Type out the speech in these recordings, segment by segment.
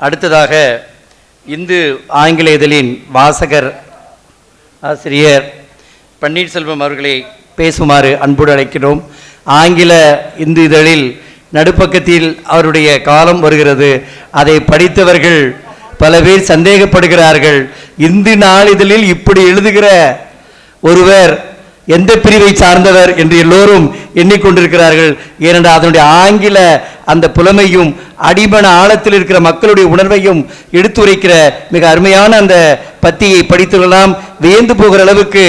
அடுத்ததாக இந்து ஆங்கில இதழின் வாசகர் ஆசிரியர் பன்னீர்செல்வம் அவர்களை பேசுமாறு அன்போடு அழைக்கிறோம். ஆங்கில இந்து இதழில் நடுப்பக்கத்தில் அவருடைய காலம் வருகிறது. அதை படித்தவர்கள் பல பேர் சந்தேகப்படுகிறார்கள். இந்து நாளிதழில் இப்படி எழுதுகிற ஒருவர் எந்த பிரிவை சார்ந்தவர் என்று எல்லோரும் எண்ணிக்கொண்டிருக்கிறார்கள். ஏனென்றால் அதனுடைய ஆங்கில அந்த புலமையும் அடிமன ஆழத்தில் இருக்கிற மக்களுடைய உணர்வையும் எடுத்துரைக்கிற மிக அருமையான அந்த பத்தியை படித்துள்ளலாம். வியந்து போகிற அளவுக்கு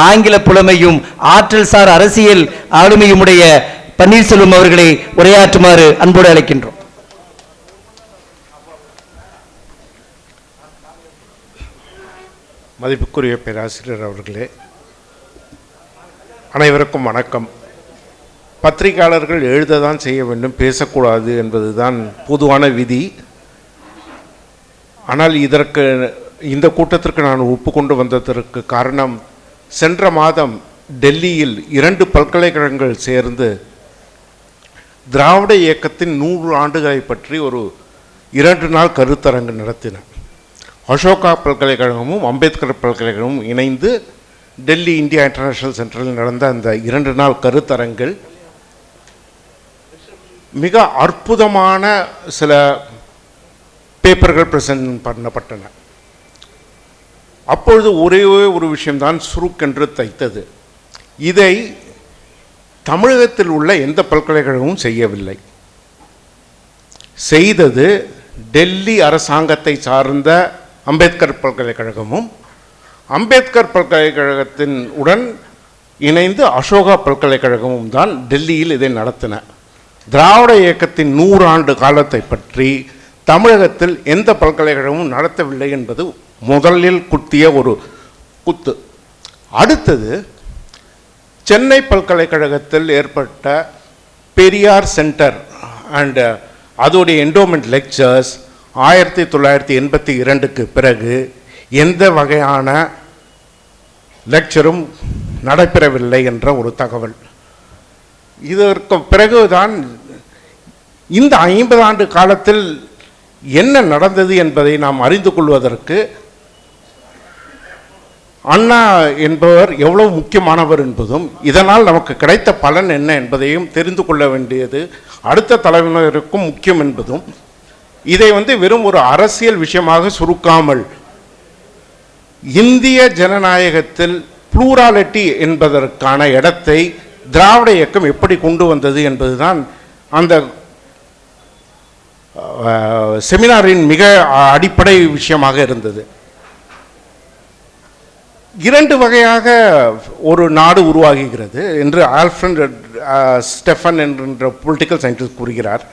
ஆங்கில புலமையும் ஆற்றல் சார் அரசியல் ஆளுமையும் உடைய பன்னீர்செல்வம் அவர்களை உரையாற்றுமாறு அன்போடு அழைக்கின்றோம். மதிப்புக்குரிய பேராசிரியர் அவர்களே, அனைவருக்கும் வணக்கம். பத்திரிகையாளர்கள் எழுததான் செய்ய வேண்டும், பேசக்கூடாது என்பதுதான் பொதுவான விதி. ஆனால் இந்த கூட்டத்திற்கு நான் ஒப்புக்கொண்டு வந்ததற்கு காரணம், சென்ற மாதம் டெல்லியில் 2 பல்கலைக்கழகங்கள் சேர்ந்து திராவிட இயக்கத்தின் 100 ஆண்டுகளை பற்றி ஒரு 2 நாள் கருத்தரங்கு நடத்தின. அசோகா பல்கலைக்கழகமும் அம்பேத்கர் பல்கலைக்கழகமும் இணைந்து டெல்லி இந்தியா இன்டர்நேஷ்னல் சென்டரில் நடந்த அந்த 2 நாள் கருத்தரங்கில் மிக அற்புதமான சில பேப்பர்கள் பிரசன்ட் பண்ணப்பட்டன. அப்பொழுது ஒரே ஒரு விஷயம்தான் சுருக்கென்று தைத்தது. இதை தமிழகத்தில் உள்ள எந்த பல்கலைக்கழகமும் செய்யவில்லை. செய்தது டெல்லி அரசாங்கத்தை சார்ந்த அம்பேத்கர் பல்கலைக்கழகமும் அம்பேத்கர் பல்கலைக்கழகத்தின் உடன் இணைந்து அசோகா பல்கலைக்கழகமும் தான் டெல்லியில் இதை நடத்தின. திராவிட இயக்கத்தின் 100 ஆண்டு காலத்தை பற்றி தமிழகத்தில் எந்த பல்கலைக்கழகமும் நடத்தவில்லை என்பது முதலில் குத்திய ஒரு குத்து. அடுத்தது, சென்னை பல்கலைக்கழகத்தில் ஏற்பட்ட பெரியார் சென்டர் அண்ட் அதோடைய என்டோமெண்ட் லெக்சர்ஸ் 1982க்கு பிறகு எந்த வகையான லெக்சரும் நடைபெறவில்லை என்ற ஒரு தகவல். இதற்கு பிறகுதான் இந்த 50 ஆண்டு காலத்தில் என்ன நடந்தது என்பதை நாம் அறிந்து கொள்வதற்கு அண்ணா என்பவர் எவ்வளவு முக்கியமானவர் என்பதும் இதனால் நமக்கு கிடைத்த பலன் என்ன என்பதையும் தெரிந்து கொள்ள வேண்டியது அடுத்த தலைமுறைக்கும் முக்கியம் என்பதும், இதை வெறும் ஒரு அரசியல் விஷயமாக சுருக்காமல் இந்திய ஜனநாயகத்தில் ப்ளூராலிட்டி என்பதற்கான இடத்தை திராவிட இயக்கம் எப்படி கொண்டு வந்தது என்பதுதான் அந்த செமினாரின் மிக அடிப்படை விஷயமாக இருந்தது. 2 வகையாக ஒரு நாடு உருவாகுகிறது என்று ஆல்ஃபிரட் ஸ்டெஃபன் என்ற பொலிட்டிக்கல் சயின்டிஸ்ட் கூறுகிறார்.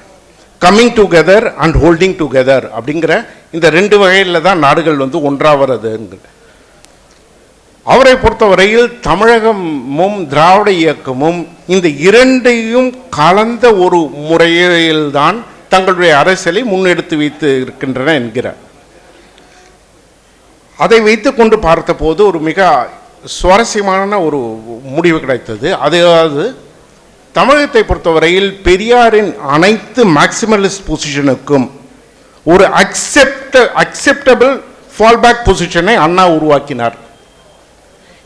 Coming together and holding together அப்படிங்கிற இந்த 2 வகையில் தான் நாடுகள் ஒன்றாகிறது. அவரை பொறுத்தவரையில் தமிழகமும் திராவிட இயக்கமும் இந்த 2ஐயும் கலந்த ஒரு முறையில்தான் தங்களுடைய அரசியலை முன்னெடுத்து வைத்து இருக்கின்றன என்கிறார். அதை வைத்து கொண்டு பார்த்தபோது ஒரு மிக சுவாரஸ்யமான ஒரு முடிவு கிடைத்தது. அதாவது தமிழகத்தை பொறுத்தவரையில் பெரியாரின் அனைத்து மேக்சிமலிஸ்ட் பொசிஷனுக்கும் ஒரு அக்செப்டபிள் ஃபால்பேக் பொசிஷனை அண்ணா உருவாக்கினார்.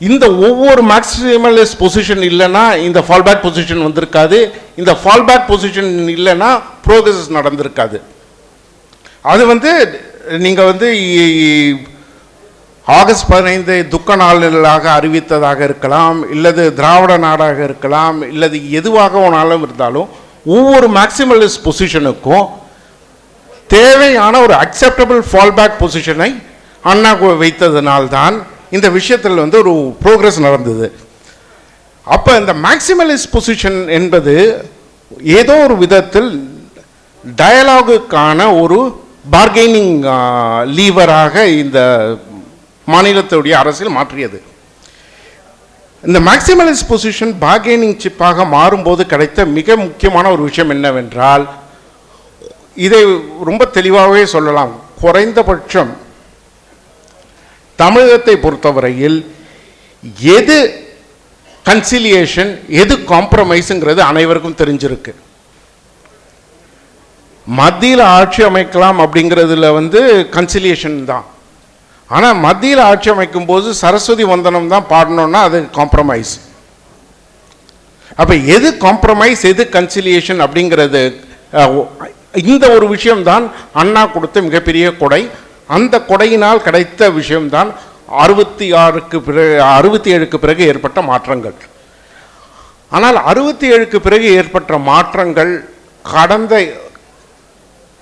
இந்த ஒவ்வொரு மேக்சிமலிஸ்ட் பொசிஷன் இல்லைன்னா இந்த ஃபால்பேக் பொசிஷன் வந்திருக்காது. இந்த ஃபால்பேக் பொசிஷன் இல்லைன்னா ப்ரோக்ரஸ் நடந்திருக்காது. அது நீங்கள் ஆகஸ்ட் 15 துக்க நாளாக அறிவித்ததாக இருக்கலாம், இல்லது திராவிட நாடாக இருக்கலாம், இல்லது எதுவாக ஒன்றாலும் இருந்தாலும் ஒவ்வொரு மேக்சிமலிஸ்ட் பொசிஷனுக்கும் தேவையான ஒரு அக்செப்டபிள் ஃபால்பேக் பொசிஷனை அண்ணா வைத்ததனால்தான் இந்த விஷயத்தில் ஒரு ப்ரோக்ரஸ் நடந்தது. அப்போ இந்த மேக்சிமலிஸ்ட் பொசிஷன் என்பது ஏதோ ஒரு விதத்தில் டயலாகுக்கான ஒரு பார்கெனிங் லீவராக இந்த மாநிலத்துடைய அரசியல் மாற்றியது. இந்த மேக்சிமலிஸ்ட் பொசிஷன் பார்கெனிங் சிப்பாக மாறும்போது கிடைத்த மிக முக்கியமான ஒரு விஷயம் என்னவென்றால், இதை ரொம்ப தெளிவாகவே சொல்லலாம், குறைந்தபட்சம் தமிழகத்தை பொறுத்தவரையில் எது கன்சிலியேஷன் எது காம்ப்ரமைஸுங்கிறது அனைவருக்கும் தெரிஞ்சிருக்கு. மத்தியில் ஆட்சி அமைக்கலாம் அப்படிங்கிறதுல வந்து கன்சிலியேஷன் தான். ஆனால் மத்தியில் ஆட்சி அமைக்கும் போது சரஸ்வதி வந்தனம் தான் பாடணும்னா அது காம்ப்ரமைஸ். அப்போ எது காம்ப்ரமைஸ் எது கன்சிலியேஷன் அப்படிங்கிறது இந்த ஒரு விஷயம்தான் அண்ணா கொடுத்த மிகப்பெரிய கொடை. அந்த கொடையினால் கிடைத்த விஷயம்தான் 67க்கு பிறகு ஏற்பட்ட மாற்றங்கள். ஆனால் 67க்கு பிறகு ஏற்பட்ட மாற்றங்கள் கடந்த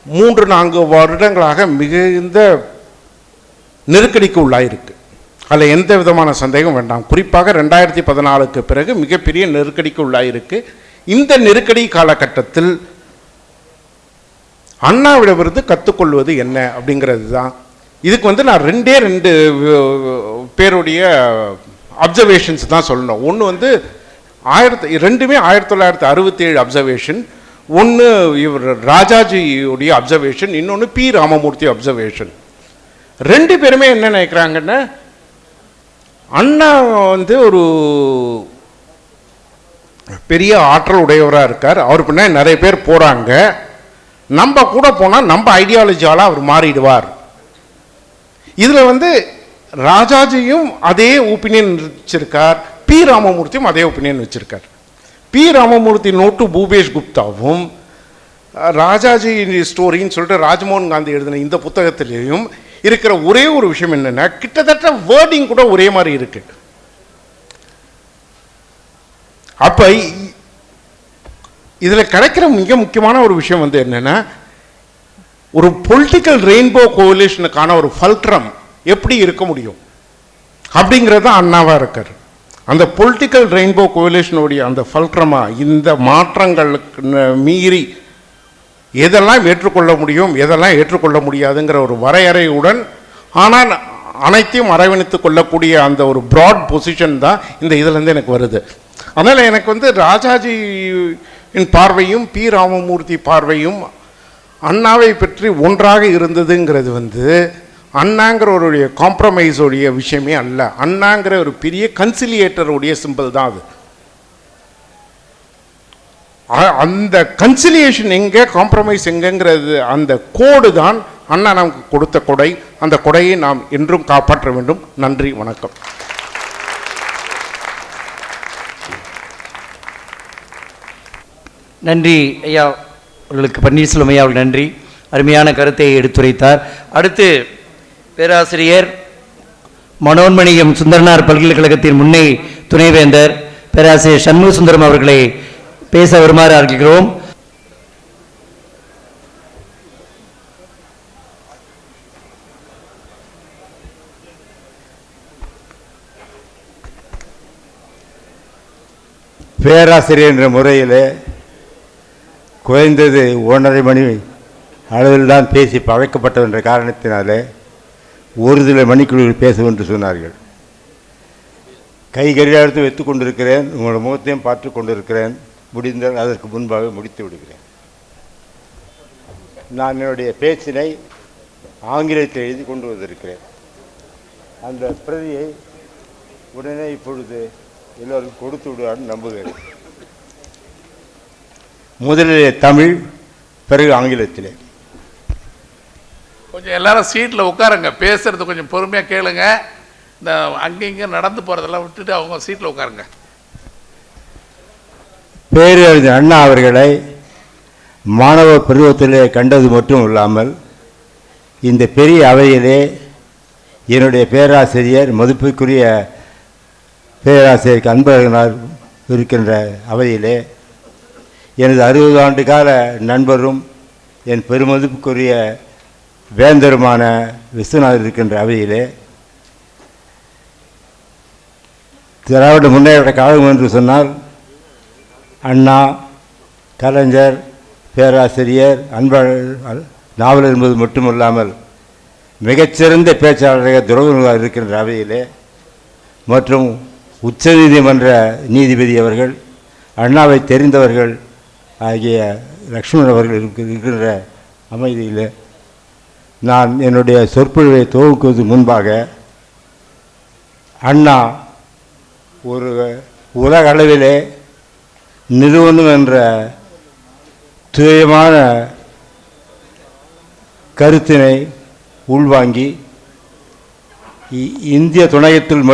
3-4 வருடங்களாக மிகுந்த நெருக்கடிக்கு உள்ளாயிருக்கு. அதில் எந்த விதமான சந்தேகம் வேண்டாம். குறிப்பாக 2014க்கு பிறகு மிகப்பெரிய நெருக்கடிக்கு உள்ளாயிருக்கு. இந்த நெருக்கடி காலகட்டத்தில் அண்ணாவிடமிருந்து கற்றுக்கொள்வது என்ன அப்படிங்கிறது தான். இதுக்கு வந்து நான் ரெண்டு பேருடைய அப்சர்வேஷன்ஸ் தான் சொல்லணும். ஒன்று வந்து ரெண்டுமே 1967 அப்சர்வேஷன். ஒன்று இவர் ராஜாஜியுடைய அப்சர்வேஷன், இன்னொன்று பி ராமமூர்த்தி அப்சர்வேஷன். ரெண்டு பேருமே என்ன நினைக்கிறாங்கன்னா, அண்ணா வந்து ஒரு பெரிய ஆற்றல் உடையவராக இருக்கார், அவர் பின்னா நிறைய பேர் போகிறாங்க, நம்ம கூட போனால் நம்ம ஐடியாலஜியால் அவர் மாறிடுவார். இதில் வந்து ராஜாஜியும் அதே ஒப்பீனியன் வச்சிருக்கார், பி ராமமூர்த்தியும் அதே ஒப்பீனியன் வச்சிருக்கார். பி ராமமூர்த்தி நோட்டு பூபேஷ் குப்தாவும் ராஜாஜி ஸ்டோரின்னு சொல்லிட்டு ராஜ்மோகன் காந்தி எழுதின இந்த புத்தகத்திலேயும் இருக்கிற ஒரே ஒரு விஷயம் என்னன்னா, கிட்டத்தட்ட வேர்டிங் கூட ஒரே மாதிரி இருக்கு. அப்ப இதுல கிடைக்கிற மிக முக்கியமான ஒரு விஷயம் வந்து என்னன்னா, ஒரு பொலிட்டிக்கல் ரெயின்போ கோலிஷனுக்கான ஒரு ஃபல்க்ரம் எப்படி இருக்க முடியும் அப்படிங்கிறது அண்ணாவா இருக்கார். அந்த பொலிட்டிக்கல் ரெயின்போ கோலிஷனுடைய அந்த ஃபல்க்ரமா இந்த மாற்றங்களுக்கு மீறி எதெல்லாம் ஏற்றுக்கொள்ள முடியும் எதெல்லாம் ஏற்றுக்கொள்ள முடியாதுங்கிற ஒரு வரையறையுடன், ஆனால் அனைத்தையும் அரவணைத்து கொள்ளக்கூடிய அந்த ஒரு ப்ராட் பொசிஷன் தான் இந்த இதுலேருந்து எனக்கு வருது. அதனால் எனக்கு வந்து ராஜாஜியின் பார்வையும் பி ராமமூர்த்தி பார்வையும் அண்ணாவை பற்றி ஒன்றாக இருந்ததுங்கிறது வந்து அண்ணாங்கிற ஒரு காம்ப்ரமைஸோடைய விஷயமே அல்ல. அண்ணாங்கிற ஒரு பெரிய கன்சிலியேட்டருடைய சிம்பிள் தான் அது. அந்த கன்சிலியேஷன் எங்கே, காம்ப்ரமைஸ் எங்கேங்கிறது அந்த கோடு தான் அண்ணா நமக்கு கொடுத்த கொடை. அந்த கொடையை நாம் என்றும் காப்பாற்ற வேண்டும். நன்றி, வணக்கம். நன்றி ஐயா அவர்களுக்கு, பன்னீர்செல்வம் ஐயா அவர்கள் நன்றி, அருமையான கருத்தை எடுத்துரைத்தார். அடுத்து பேராசிரியர் மனோன்மணியம் சுந்தரனார் பல்கலைக்கழகத்தின் முன்னே துணைவேந்தர் பேராசிரியர் சண்முக சுந்தரம் அவர்களை பேச வருமாறு அழைக்கிறோம். பேராசிரியர் என்ற முறையில் குறைந்தது 1.5 மணி அளவில் தான் பேசி பழக்கப்பட்டது என்ற காரணத்தினாலே ஒரு சில மணிக்குள் பேசும் என்று சொன்னார்கள். கை கடிகாரத்தை வைத்து கொண்டிருக்கிறேன், உங்களோட முகத்தையும் பார்த்து கொண்டிருக்கிறேன். முடிந்தால் அதற்கு முன்பாக முடித்து விடுகிறேன். நான் என்னுடைய பேச்சினை ஆங்கிலத்தில் எழுதி கொண்டு வந்திருக்கிறேன். அந்த பிரதியை உடனே இப்பொழுது எல்லோருக்கும் கொடுத்து விடுவார்னு நம்புகிறேன். முதலிலே தமிழ், பிறகு ஆங்கிலத்திலே. கொஞ்சம் எல்லாரும் சீட்டில் உட்காருங்க, பேசுறது கொஞ்சம் பொறுமையாக கேளுங்க. இந்த அங்கங்கே நடந்து போகிறதெல்லாம் விட்டுட்டு அவங்க சீட்டில் உட்காருங்க. பேரறிஞர் அண்ணா அவர்களை மாணவ பருவத்திலே கண்டது மட்டும் இல்லாமல் இந்த பெரிய அவையிலே என்னுடைய பேராசிரியர், மதிப்புக்குரிய பேராசிரியர் அன்பழகனார் இருக்கின்ற அவையிலே எனது 60 ஆண்டு கால நண்பரும் என் பெருமதிப்புக்குரிய வேந்தருமான விஸ்வநாதர் இருக்கின்ற அவையிலே திராவிட முன்னேற்ற கழகம் என்று சொன்னால் அண்ணா, கலைஞர், பேராசிரியர், அன்பழகன், நாவலர் என்பது மட்டுமல்லாமல் மிகச்சிறந்த பேச்சாளராக துரோகர்களாக இருக்கின்ற அவையிலே மற்றும் உச்சநீதிமன்ற நீதிபதி அவர்கள், அண்ணாவை தெரிந்தவர்கள் ஆகிய லக்ஷ்மணன் அவர்கள் இருக்கின்ற அமைதியில் நான் என்னுடைய சொற்பொழிவை துவக்குவது முன்பாக அண்ணா ஒரு உலக அளவிலே நிறுவனம் என்ற தூயமான கருத்தினை உள்வாங்கி இந்திய துணையத்தில்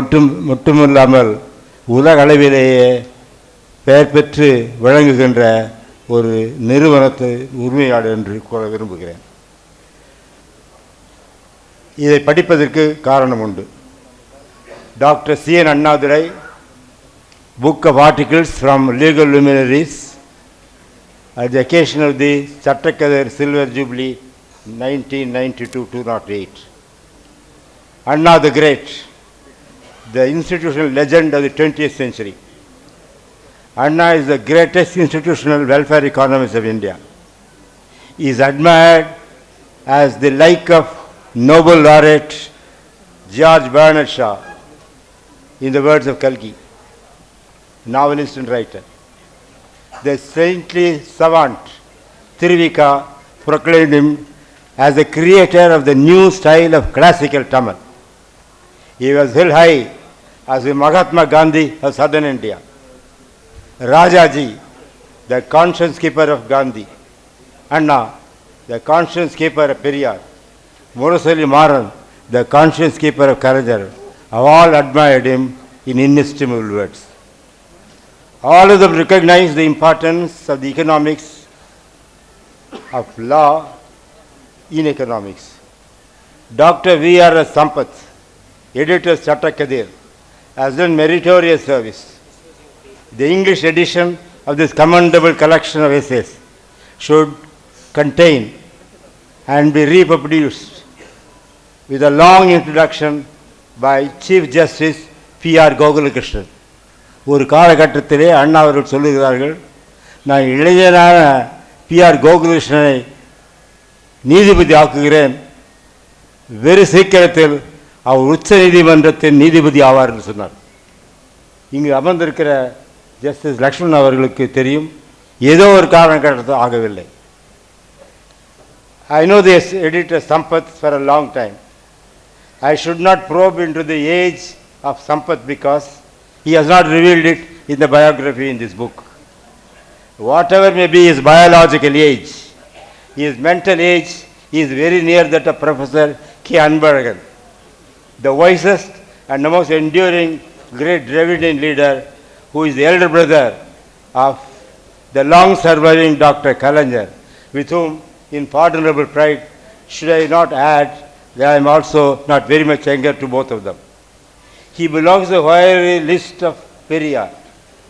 மட்டுமில்லாமல் உலக அளவிலேயே பெயர் பெற்று விளங்குகின்ற ஒரு நிறுவனத்தை உரிமையாளர் என்று கூற விரும்புகிறேன். இதை படிப்பதற்கு காரணம் உண்டு. Doctor C.N. Annadurai, book of articles from legal luminaries at the occasion of the Chattakadar Silver Jubilee 1992-208. Anna the Great, the institutional legend of the 20th century. Anna is the greatest institutional welfare economist of India. He is admired as the like of Nobel laureate George Bernard Shaw, in the words of Kalki, novelist and writer. The saintly savant Tiruvika proclaimed him as the creator of the new style of classical Tamil. He was held high as the Mahatma Gandhi of southern India. Rajaji, the conscience keeper of Gandhi. Anna, the conscience keeper of Periyar. Murasali Maran, the conscience keeper of Karajar, have all admired him in inestimable words. All of them recognize the importance of the economics of law in economics. Dr. V.R.S. Sampath, editor Chattakadar, has done meritorious service. The English edition of this commendable collection of essays should contain and be reproduced with a long introduction by Chief Justice P.R. Gogalakrishnan. ஒரு காலகட்டத்திலே அண்ணா அவர்கள் சொல்லுகிறார்கள், நான் இளைஞரான P.R. கோகுலகிருஷ்ணனை நீதிபதி ஆக்குகிறேன், வெறு சீக்கிரத்தில் அவர் உச்ச நீதிமன்றத்தின் நீதிபதி ஆவார் என்று சொன்னார். இங்கு அமர்ந்திருக்கிற ஜஸ்டிஸ் லக்ஷ்மண் அவர்களுக்கு தெரியும், ஏதோ ஒரு காரணகட்டத்தில் ஆகவில்லை. I know this editor Sampath for a long time. I should not probe into the age of Sampath because he has not revealed it in the biography in this book. Whatever may be his biological age, his mental age is very near that of Professor K. Anbaragan, the wisest and the most enduring great Dravidian leader, who is the elder brother of the long-surviving Dr. Kalaignar, with whom, in pardonable pride, should I not add that I am also not very much younger to both of them. He belongs to the fiery list of Periyar,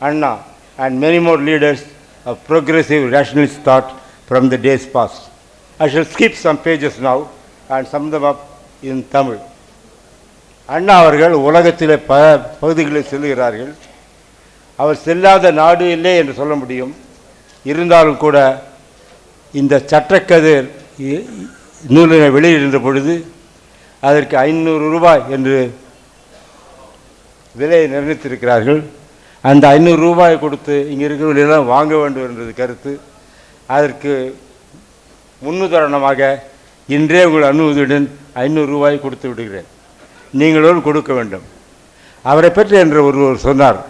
Anna, and many more leaders of progressive rationalist thought from the days past. I shall skip some pages now and sum them up in Tamil. அண்ணா அவர்கள் உலகத்திலே பல பகுதிகளில் செல்கிறார்கள். அவர் செல்லாத நாடு இல்லை என்று சொல்ல முடியும். இருந்தாலும் கூட இந்த சட்டக்கதிர் நூலினை வெளியிடுகின்ற பொழுது அதற்கு 500 ரூபாய் என்று விலையை நிர்ணயித்திருக்கிறார்கள். அந்த 500 ரூபாயை கொடுத்து இங்கே இருக்கிறவர்களெல்லாம் வாங்க வேண்டும் என்றது கருத்து. அதற்கு முன்னுதாரணமாக இன்றே உங்கள் அனுமதியுடன் 500 ரூபாய் கொடுத்து விடுகிறேன், நீங்களும் கொடுக்க வேண்டும். அவரை பற்றி என்று ஒருவர் சொன்னார்,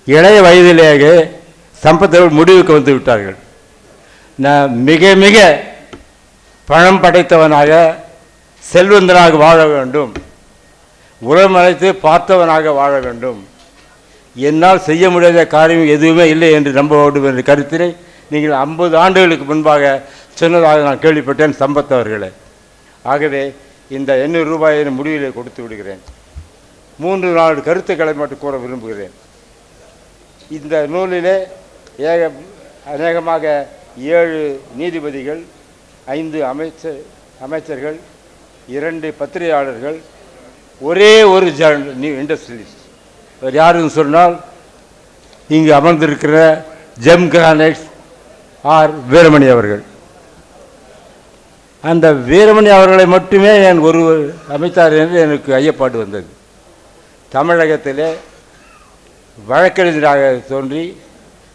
இளைய வயதிலேயே சம்பத்தவர்கள் முடிவுக்கு வந்து விட்டார்கள். நான் மிக மிக பணம் படைத்தவனாக செல்வந்தனாக வாழ வேண்டும், உலகம் அழைத்து பார்த்தவனாக வாழ வேண்டும், என்னால் செய்ய முடியாத காரியம் எதுவுமே இல்லை என்று நம்ப வேண்டும் என்ற கருத்தினை நீங்கள் 50 ஆண்டுகளுக்கு முன்பாக சொன்னதாக நான் கேள்விப்பட்டேன் சம்பத்தவர்களே. ஆகவே இந்த 800 ரூபாயை முடிவிலே கொடுத்து விடுகிறேன். 3-4 கருத்துக்களை மட்டும் கூற விரும்புகிறேன். இந்த நூலிலே அநேகமாக 7 நீதிபதிகள், 5 அமைச்சர்கள், 2 பத்திரிகையாளர்கள், ஒரே ஒரு இண்டஸ்ட்ரியலிஸ்ட். அவர் யாருன்னு சொன்னால் இங்கு அமர்ந்திருக்கிற ஜெம் கிரானைட்ஸ் ஆர் வீரமணி அவர்கள். அந்த வீரமணி அவர்களை மட்டுமே நான் ஒருவர் அமைத்தார் என்று எனக்கு ஐயப்பாடு வந்தது. தமிழகத்திலே வழக்கறிஞராக தோன்றி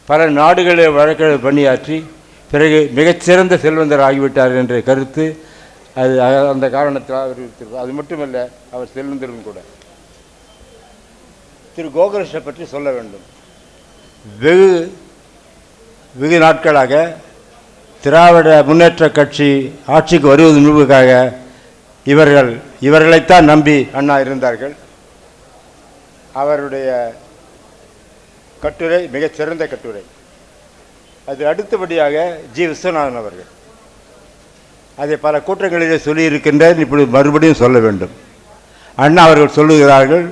பல நாடுகளில் வழக்கறிஞர் பணியாற்றி பிறகு மிகச்சிறந்த செல்வந்தர் ஆகிவிட்டார் என்ற கருத்து அது அந்த காரணத்தில் அவர். அது மட்டுமல்ல, அவர் செல்வந்தரும் கூட. திரு கோகுலகிருஷ்ணனை பற்றி சொல்ல வேண்டும். வெகு நாட்களாக திராவிட முன்னேற்ற கட்சி ஆட்சிக்கு வருவது முன்புக்காக இவர்களைத்தான் நம்பி அண்ணா இருந்தார்கள். அவருடைய கட்டுரை மிகச்சிறந்த கட்டுரை. அது அடுத்தபடியாக ஜி. விஸ்வநாதன் அவர்கள் அதை பல கூட்டங்களிலே சொல்லியிருக்கின்றேன், இப்படி மறுபடியும் சொல்ல வேண்டும். அண்ணா அவர்கள் சொல்லுகிறார்கள்,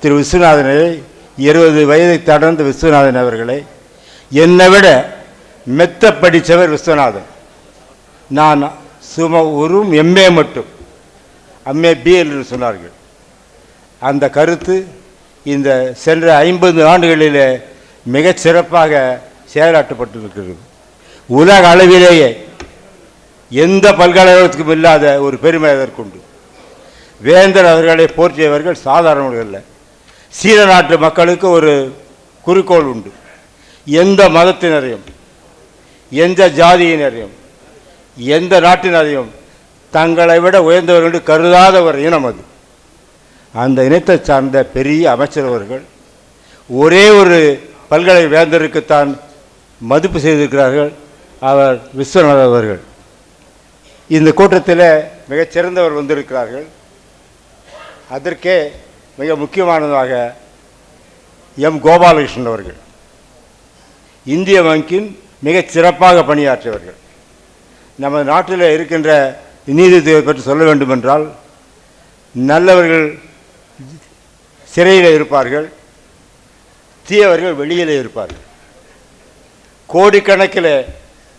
திரு விஸ்வநாதனை 20 வயதை கடந்த விஸ்வநாதன் அவர்களை என்னை விட மெத்த படித்தவர் விஸ்வநாதன். நான் ஒரு எம்ஏ மட்டும், எம்ஏ பிஎல் என்று சொன்னார்கள். அந்த கருத்து இந்த சென்ற 50 ஆண்டுகளிலே மிகச் சிறப்பாக செயலாற்றப்பட்டிருக்கிறது. உலக அளவிலேயே எந்த பல்கலைக்கழகத்துக்கும் இல்லாத ஒரு பெருமை அதற்குண்டு. வேந்தர் அவர்களை போற்றியவர்கள் சாதாரணர்கள் அல்ல. சீன நாட்டு மக்களுக்கு ஒரு குறிக்கோள் உண்டு. எந்த மதத்தினரையும், எந்த ஜாதியினரையும், எந்த நாட்டினரையும் தங்களை விட உயர்ந்தவர்கள் என்று கருதாத ஒரு இனம் அது. அந்த இனத்தை சார்ந்த பெரிய அமைச்சர் அவர்கள் ஒரே ஒரு பல்கலை வேந்தருக்குத்தான் மதிப்பு செய்திருக்கிறார்கள். அவர் விஸ்வநாதன் அவர்கள். இந்த கூட்டத்தில் மிகச்சிறந்தவர் வந்திருக்கிறார்கள். அதற்கே மிக முக்கியமானதாக எம். கோபாலகிருஷ்ணன் அவர்கள் இந்திய வங்கியின் மிகச் சிறப்பாக பணியாற்றியவர்கள். நமது நாட்டில் இருக்கின்ற நீதித்துறை பற்றி சொல்ல வேண்டுமென்றால், நல்லவர்கள் சிறையில் இருப்பார்கள், தீயவர்கள் வெளியிலே இருப்பார்கள். கோடிக்கணக்கில்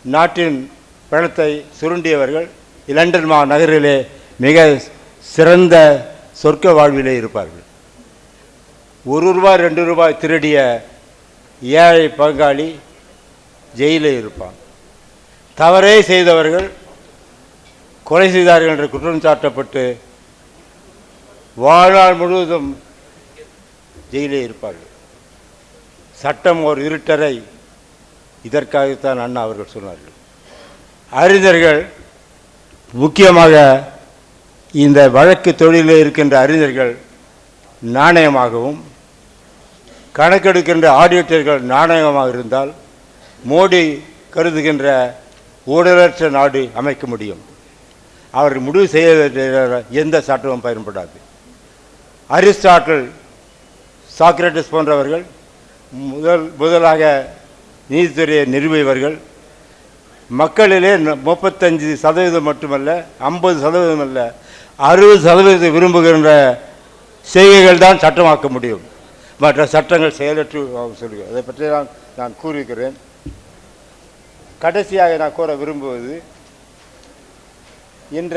நாட்டின் பணத்தை சுருண்டியவர்கள் லண்டன் நகரிலே மிக சிறந்த சொர்க்க வாழ்விலே இருப்பார்கள். ₹1 ₹2 திருடிய ஏழை பங்காளி ஜெயிலே இருப்பான். தவறே செய்தவர்கள் கொலை செய்தார்கள் என்று குற்றம் சாட்டப்பட்டு வாழ்நாள் முழுவதும் ஜெயிலே இருப்பார்கள். சட்டம் ஒரு இருட்டரை. இதற்காகத்தான் அண்ணா அவர்கள் சொன்னார்கள். அறிஞர்கள், முக்கியமாக இந்த வழக்கு தொழிலில் இருக்கின்ற அறிஞர்கள் நாணயமாகவும், கணக்கெடுக்கின்ற ஆடிட்டர்கள் நாணயமாக இருந்தால் மோடி கருதுகின்ற ஊழலற்ற நாடு அமைக்க முடியும். அவர்கள் முடிவு செய்ய எந்த சட்டமும் பயன்படாது. அரிஸ்டாட்டில், சாக்ரட்டிஸ் போன்றவர்கள் முதலாக நீதித்துறையை நிறுவியவர்கள். மக்களிலே 35% மட்டுமல்ல, 50% அல்ல, 60% விரும்புகின்ற செய்கைகள் தான் சட்டமாக்க முடியும். மற்ற சட்டங்கள் செயலற்று சொல்லுங்கள். அதை பற்றி நான் கூறியிருக்கிறேன். கடைசியாக நான் கூற விரும்புவது, இன்ற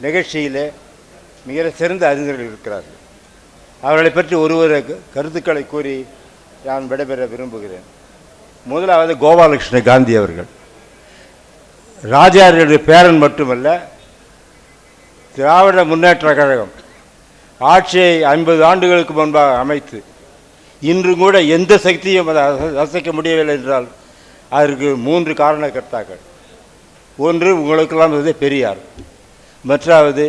நிகழ்ச்சியிலே மிக சிறந்த அறிஞர்கள் இருக்கிறார்கள். அவர்களை பற்றி ஒருவர கருத்துக்களை கூறி நான் விடைபெற விரும்புகிறேன். முதலாவது கோபாலகிருஷ்ண காந்தி அவர்கள். ராஜாவுடைய பேரன் மட்டுமல்ல, திராவிட முன்னேற்ற கழகம் ஆட்சியை 50 ஆண்டுகளுக்கு முன்பாக அமைத்து இன்று கூட எந்த சக்தியும் அதை அசைக்க முடியவில்லை என்றால் அதற்கு 3 காரணக்கர்த்தாக்கள். ஒன்று, உங்களுக்கெல்லாம் வந்து பெரியார். மற்றாவது,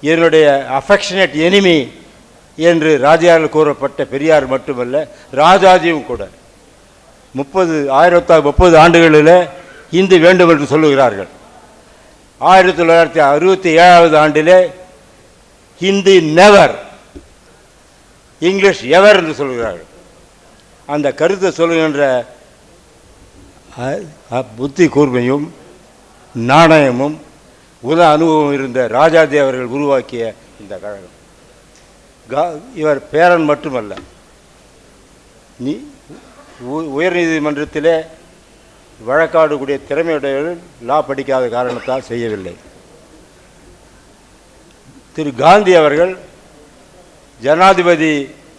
என்னுடைய அஃபெக்ஷனேட் எனிமி என்று ராஜாவில் கூறப்பட்ட பெரியார் மட்டுமல்ல, ராஜாஜியும் கூட 30 ஆண்டுகளில் இந்தி வேண்டும் என்று சொல்லுகிறார்கள். 1967 ஆண்டிலே ஹிந்தி நெவர், இங்கிலீஷ் எவர் என்று சொல்கிறார்கள். அந்த கருத்தை சொல்லுகின்ற புத்தி கூர்மையும் நாணயமும் உல அனுபவம் இருந்த ராஜாஜி அவர்கள் உருவாக்கிய இந்த கழகம். இவர் பேரன் மட்டுமல்ல, உயர்நீதிமன்றத்திலே வழக்காடக்கூடிய திறமையுடையவர்கள் லா படிக்காத காரணத்தால் செய்யவில்லை. திரு காந்தி அவர்கள் ஜனாதிபதி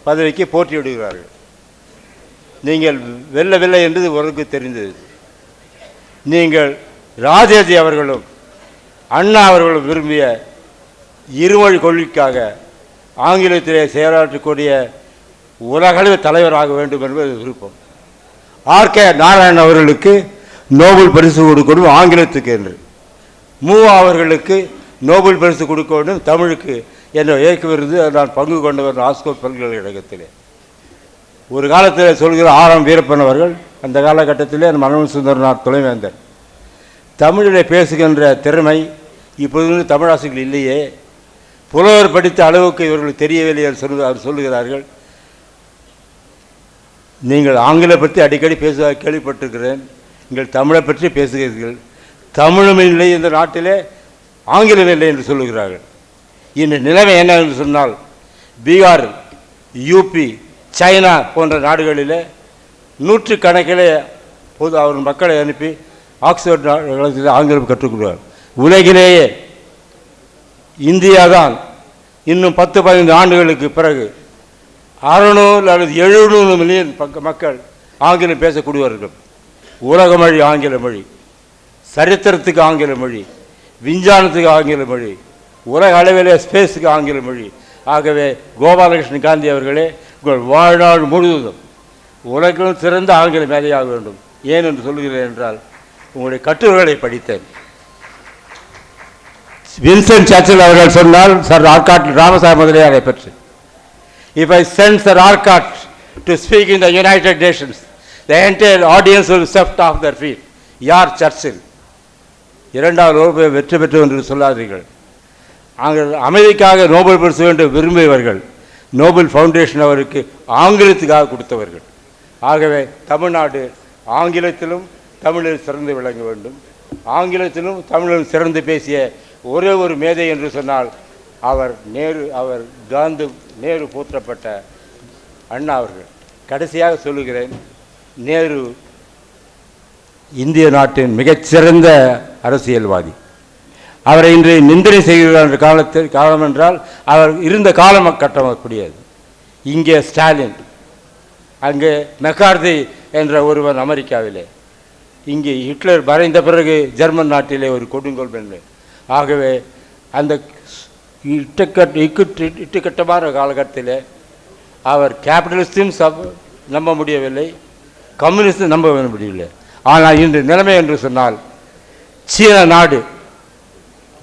பதவிக்கு போட்டியிடுகிறார்கள். நீங்கள் வெல்லவில்லை என்பது உனக்கு தெரிந்தது. நீங்கள் ராஜாஜி அவர்களும் அண்ணா அவர்களும் விரும்பிய இருமொழி கொள்கைக்காக ஆங்கிலத்திலே செயலாற்றக்கூடிய உலகளவில் தலைவராக வேண்டும் என்பது விருப்பம். ஆர்.கே. நாராயணன் அவர்களுக்கு நோபல் பரிசு கொடுக்கணும் ஆங்கிலத்துக்கு என்று, மூவா அவர்களுக்கு நோபல் பரிசு கொடுக்க வேண்டும் தமிழுக்கு என்ற இயக்க விருது நான் பங்கு கொண்டவர் ஆஸ்கோட் பல்கலைக்கழகத்திலே. ஒரு காலத்தில் சொல்கிற ஆரம் வீரப்பன் அவர்கள், அந்த காலகட்டத்திலே மனோன் சுந்தரனார் துணைவேந்தர், தமிழிலே பேசுகின்ற திறமை இப்போது தமிழாசிரியர்கள் இல்லையே, புலவர் படித்த அளவுக்கு இவர்களுக்கு தெரியவில்லை என்று அவர் சொல்லுகிறார்கள். நீங்கள் ஆங்கிலம் பற்றி அடிக்கடி பேசுவதாக கேள்விப்பட்டிருக்கிறேன், நீங்கள் தமிழை பற்றி பேசுகிறீர்கள், தமிழும் இல்லை இந்த நாட்டிலே, ஆங்கிலம் இல்லை என்று சொல்லுகிறார்கள். இந்த நிலைமை என்ன என்று சொன்னால், பீகார், யூபி, சைனா போன்ற நாடுகளிலே நூற்றுக்கணக்கிலே பொது அவர் மக்களை அனுப்பி ஆக்ஸ்போர்ட் நகரத்தில் ஆங்கிலம் கற்றுக்கொள்வார். உலகிலேயே இந்தியா தான் இன்னும் 10-15 ஆண்டுகளுக்கு பிறகு 600 அல்லது 700 மில்லியன் மக்கள் ஆங்கிலம் பேசக்கூடியவர்கள். உலக மொழி ஆங்கில மொழி, சரித்திரத்துக்கு ஆங்கில மொழி, விஞ்ஞானத்துக்கு ஆங்கில மொழி, உலக அளவிலே ஸ்பேஸுக்கு ஆங்கில மொழி. ஆகவே கோபாலகிருஷ்ணன் காந்தி அவர்களே, உங்கள் வாழ்நாள் முழுவதும் உலகிலும் சிறந்த ஆங்கில மேதையாக வேண்டும். ஏன் என்று சொல்லுகிறேன் என்றால், உங்களுடைய கட்டுரைகளை படித்தேன். வின்சென்ட் சர்ச்சில் அவர்கள் சொன்னால் சர் ஆர்காட் ராமசாமி முதலியாரை பற்றி, if I send Sir Arcot to speak in the United Nations, the entire audience will step off their feet. யார் சர்ச்சில்? 2வது நோபல் வெற்றி பெற்று என்று சொல்லாதீர்கள். அங்கே அமைதிக்காக நோபல் பரிசு வேண்டும் விரும்பியவர்கள், நோபல் ஃபவுண்டேஷன் அவருக்கு ஆங்கிலத்துக்காக கொடுத்தவர்கள். ஆகவே தமிழ்நாடு ஆங்கிலத்திலும் தமிழில் சிறந்து விளங்க வேண்டும். ஆங்கிலத்திலும் தமிழிலும் சிறந்து பேசிய ஒரே ஒரு மேதை என்று சொன்னால் அவர் நேரு போற்றப்பட்ட அண்ணா அவர்கள். கடைசியாக சொல்லுகிறேன், நேரு இந்திய நாட்டின் மிகச்சிறந்த அரசியல்வாதி. அவரை இன்று நிந்தனை செய்கிறார் என்ற காரணம் என்றால் அவர் இருந்த காலம் கட்டம் அப்படியாது. இங்கே ஸ்டாலின், அங்கே மெக்கார்தி என்ற ஒருவன் அமெரிக்காவிலே, இங்கே ஹிட்லர் மறைந்த பிறகு ஜெர்மன் நாட்டிலே ஒரு கொடுங்கோல் பெண். ஆகவே அந்த இட்டுக்கட்டமான காலகட்டத்தில் அவர் கேபிட்டலிஸ்டையும் நம்ப முடியவில்லை, கம்யூனிஸ்டும் நம்ப முடியவில்லை. ஆனால் இன்று நிலைமை என்று சொன்னால், சீன நாடு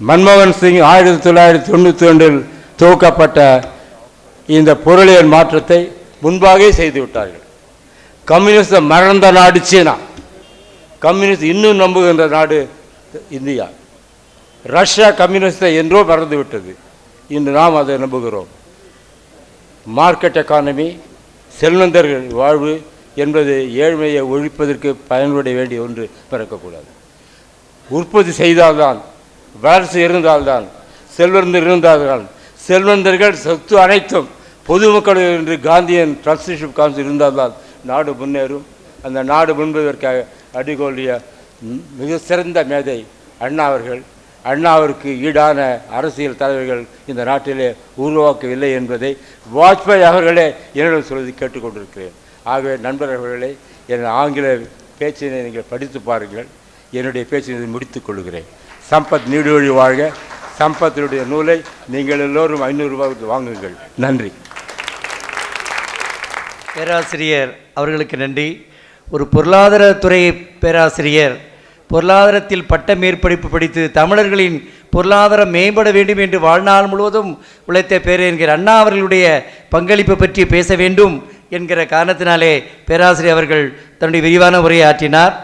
மன்மோகன் சிங் 1992 துவக்கப்பட்ட இந்த பொருளியல் மாற்றத்தை முன்பாகவே செய்துவிட்டார்கள். கம்யூனிஸ்டம் மறந்த நாடு சீனா, கம்யூனிஸ்ட் இன்னும் நம்புகின்ற நாடு இந்தியா. ரஷ்யா கம்யூனிஸ்டை என்றோ மறந்துவிட்டது, இன்று நாம் அதை நம்புகிறோம். மார்க்கெட் எக்கானமி, செல்வந்தர்கள் வாழ்வு என்பது ஏழ்மையை ஒழிப்பதற்கு பயன்பட வேண்டிய ஒன்று பிறக்கக்கூடாது. உற்பத்தி செய்தால்தான், வளர்ச்சி இருந்தால்தான், செல்வந்தர் இருந்தால்தான், செல்வந்தர்கள் சொத்து அனைத்தும் பொதுமக்கள் என்று காந்தியன் ட்ரஸ்டிஷிப் கான்செப்ட் இருந்தால்தான் நாடு முன்னேறும். அந்த நாடு முன்பதற்காக அடிகோலிய மிக சிறந்த மேதை அண்ணா அவர்கள். அண்ணாவிற்கு ஈடான அரசியல் தலைவர்கள் இந்த நாட்டிலே உருவாக்கவில்லை என்பதை வாஜ்பாய் அவர்களே என்னிடம் சொல்வதை கேட்டுக்கொண்டிருக்கிறேன். ஆகவே நண்பர்களே, என் ஆங்கில பேச்சினை நீங்கள் படித்து பாருங்கள். என்னுடைய பேச்சினை முடித்துக் கொள்கிறேன். சம்பத் நீடுவழி வாழ்க. சம்பத்தினுடைய நூலை நீங்கள் எல்லோரும் 500 ரூபாய்க்கு வாங்குங்கள். நன்றி. பேராசிரியர் அவர்களுக்கு நன்றி. ஒரு பொருளாதாரத்துறை பேராசிரியர், பொருளாதாரத்தில் பட்ட மேற்படிப்பு படித்து தமிழர்களின் பொருளாதாரம் மேம்பட வேண்டும் என்று வாழ்நாள் முழுவதும் உழைத்த பேரறிஞர் அண்ணா அவர்களுடைய பங்களிப்பு பற்றி பேச வேண்டும் என்கிற காரணத்தினாலே பேராசிரியர் அவர்கள் தன்னுடைய விரிவான உரையை ஆற்றினார்.